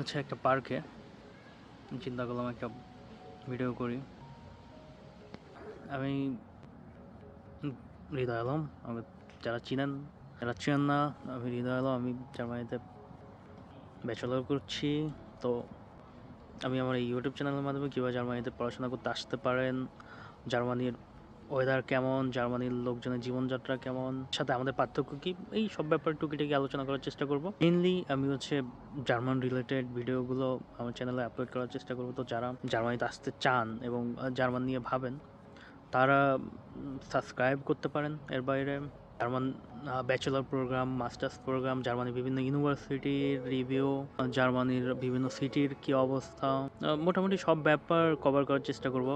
হচ্ছে একটা পার্কে, চিন্তা করলাম একটা ভিডিও করি। আমি হৃদয় আলম, আমি যারা চিনেন না, আমি হৃদয় আলম। আমি জার্মানিতে ব্যাচেলর করছি। তো আমি আমার এই ইউটিউব চ্যানেলের মাধ্যমে কীভাবে জার্মানিতে পড়াশোনা করতে আসতে পারেন, জার্মানির ওয়েদার কেমন, জার্মানির লোকজনের জীবনযাত্রা কেমন, সাথে আমাদের পার্থক্য কী, এই সব ব্যাপারে টুকিটাকি আলোচনা করার চেষ্টা করব। মেইনলি আমি হচ্ছে জার্মান রিলেটেড ভিডিওগুলো আমার চ্যানেলে আপলোড করার চেষ্টা করব। তো যারা জার্মানিতে আসতে চান এবং জার্মান নিয়ে ভাবেন, তারা সাবস্ক্রাইব করতে পারেন। এর বাইরে German bachelor programme, masters programme, জার্মানির বিভিন্ন ইউনিভার্সিটির রিভিউ, জার্মানির বিভিন্ন সিটির কী অবস্থা, মোটামুটি সব ব্যাপার কভার করার চেষ্টা করব।